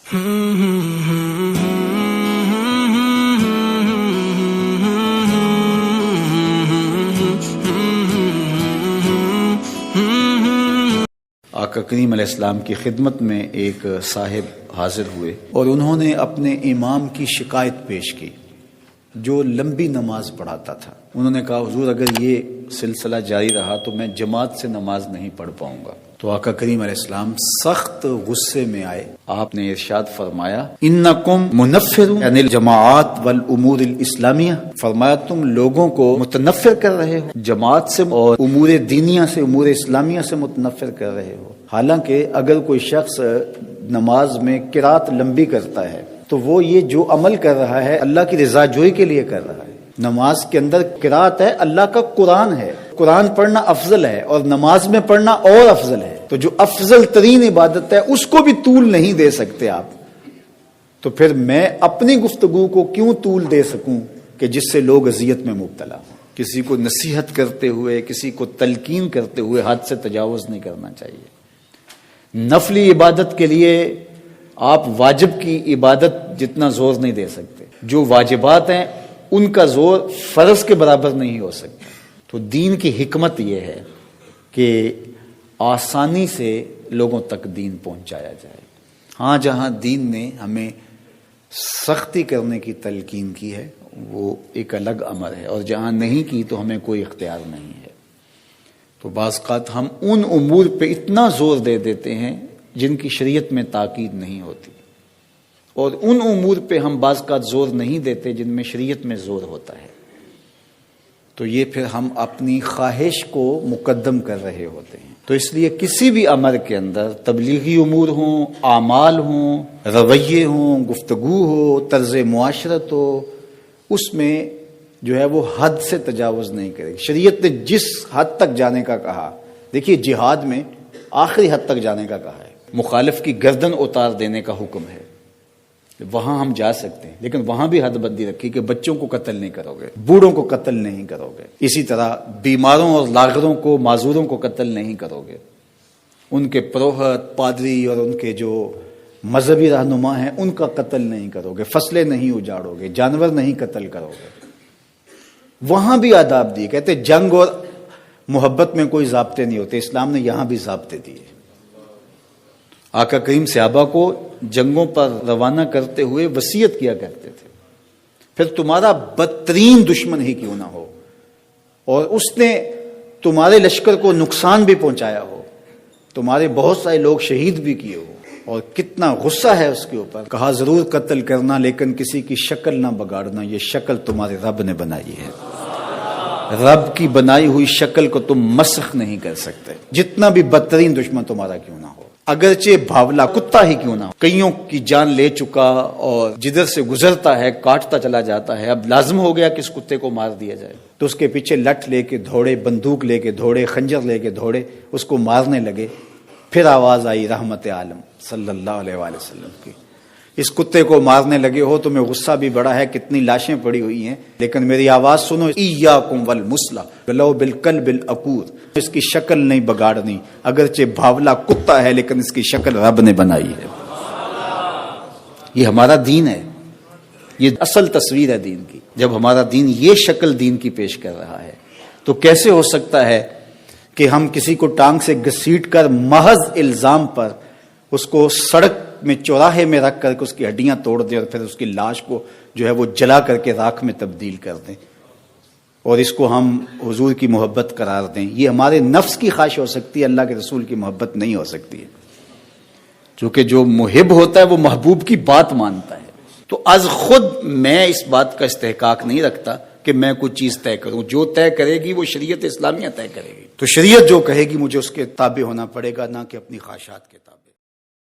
آقا کریم علیہ السلام کی خدمت میں ایک صاحب حاضر ہوئے اور انہوں نے اپنے امام کی شکایت پیش کی جو لمبی نماز پڑھاتا تھا۔ انہوں نے کہا حضور اگر یہ سلسلہ جاری رہا تو میں جماعت سے نماز نہیں پڑھ پاؤں گا۔ تو آقا کریم علیہ السلام سخت غصے میں آئے، آپ نے ارشاد فرمایا انکم منفرون عن الجماعات والامور الاسلامیہ، فرمایا تم لوگوں کو متنفر کر رہے ہو جماعت سے اور امور دینیہ سے، امور اسلامیہ سے متنفر کر رہے ہو۔ حالانکہ اگر کوئی شخص نماز میں قرات لمبی کرتا ہے تو وہ یہ جو عمل کر رہا ہے اللہ کی رضا جوئی کے لیے کر رہا ہے۔ نماز کے اندر قرات ہے، اللہ کا قرآن ہے، قرآن پڑھنا افضل ہے اور نماز میں پڑھنا اور افضل ہے۔ تو جو افضل ترین عبادت ہے اس کو بھی طول نہیں دے سکتے آپ، تو پھر میں اپنی گفتگو کو کیوں طول دے سکوں کہ جس سے لوگ اذیت میں مبتلا ہوں۔ کسی کو نصیحت کرتے ہوئے، کسی کو تلقین کرتے ہوئے حد سے تجاوز نہیں کرنا چاہیے۔ نفلی عبادت کے لیے آپ واجب کی عبادت جتنا زور نہیں دے سکتے، جو واجبات ہیں ان کا زور فرض کے برابر نہیں ہو سکتا۔ تو دین کی حکمت یہ ہے کہ آسانی سے لوگوں تک دین پہنچایا جائے۔ ہاں جہاں دین نے ہمیں سختی کرنے کی تلقین کی ہے وہ ایک الگ امر ہے، اور جہاں نہیں کی تو ہمیں کوئی اختیار نہیں ہے۔ تو بعض اوقات ہم ان امور پہ اتنا زور دے دیتے ہیں جن کی شریعت میں تاکید نہیں ہوتی، اور ان امور پہ ہم بعض اوقات زور نہیں دیتے جن میں شریعت میں زور ہوتا ہے۔ تو یہ پھر ہم اپنی خواہش کو مقدم کر رہے ہوتے ہیں۔ تو اس لیے کسی بھی امر کے اندر تبلیغی امور ہوں، اعمال ہوں، رویے ہوں، گفتگو ہو، طرز معاشرت ہو، اس میں جو ہے وہ حد سے تجاوز نہیں کرے۔ شریعت نے جس حد تک جانے کا کہا، دیکھیے جہاد میں آخری حد تک جانے کا کہا ہے، مخالف کی گردن اتار دینے کا حکم ہے، وہاں ہم جا سکتے ہیں، لیکن وہاں بھی حد بندی رکھی کہ بچوں کو قتل نہیں کرو گے، بوڑھوں کو قتل نہیں کرو گے، اسی طرح بیماروں اور لاغروں کو، معذوروں کو قتل نہیں کرو گے، ان کے پروہت، پادری اور ان کے جو مذہبی رہنما ہیں ان کا قتل نہیں کرو گے، فصلیں نہیں اجاڑو گے، جانور نہیں قتل کرو گے۔ وہاں بھی آداب دیے، کہتے جنگ اور محبت میں کوئی ضابطے نہیں ہوتے، اسلام نے یہاں بھی ضابطے دیے۔ آقا کریم صحابہ کو جنگوں پر روانہ کرتے ہوئے وصیت کیا کرتے تھے، پھر تمہارا بدترین دشمن ہی کیوں نہ ہو اور اس نے تمہارے لشکر کو نقصان بھی پہنچایا ہو، تمہارے بہت سارے لوگ شہید بھی کیے ہو، اور کتنا غصہ ہے اس کے اوپر، کہا ضرور قتل کرنا لیکن کسی کی شکل نہ بگاڑنا، یہ شکل تمہارے رب نے بنائی ہے، رب کی بنائی ہوئی شکل کو تم مسخ نہیں کر سکتے، جتنا بھی بدترین دشمن تمہارا کیوں نہ ہو، اگرچہ بھاولا کتا ہی کیوں نہ ہو، کئیوں کی جان لے چکا اور جدھر سے گزرتا ہے کاٹتا چلا جاتا ہے، اب لازم ہو گیا کہ اس کتے کو مار دیا جائے، تو اس کے پیچھے لٹھ لے کے دوڑے، بندوق لے کے دوڑے، خنجر لے کے دوڑے، اس کو مارنے لگے، پھر آواز آئی رحمت عالم صلی اللہ علیہ وآلہ وسلم کی، اس کتے کو مارنے لگے ہو، تمہیں غصہ بھی بڑا ہے، کتنی لاشیں پڑی ہوئی ہیں، لیکن میری آواز سنو، ایاکم والمثلہ ولو بالکلب العقور، اس کی شکل نہیں بگاڑنی، اگرچہ بھاولا کتا ہے لیکن اس کی شکل رب نے بنائی ہے۔ یہ ہمارا دین ہے، یہ اصل تصویر ہے دین کی۔ جب ہمارا دین یہ شکل دین کی پیش کر رہا ہے تو کیسے ہو سکتا ہے کہ ہم کسی کو ٹانگ سے گھسیٹ کر محض الزام پر اس کو سڑک میں چوراہے میں رکھ کر کے اس کی ہڈیاں توڑ دیں اور پھر اس کی لاش کو جو ہے وہ جلا کر کے راکھ میں تبدیل کر دیں اور اس کو ہم حضور کی محبت قرار دیں؟ یہ ہمارے نفس کی خواہش ہو سکتی ہے، اللہ کے رسول کی محبت نہیں ہو سکتی ہے، کیونکہ جو محب ہوتا ہے وہ محبوب کی بات مانتا ہے۔ تو از خود میں اس بات کا استحقاق نہیں رکھتا کہ میں کوئی چیز طے کروں، جو طے کرے گی وہ شریعت اسلامیہ طے کرے گی، تو شریعت جو کہے گی مجھے اس کے تابع ہونا پڑے گا، نہ کہ اپنی خواہشات کے تابع۔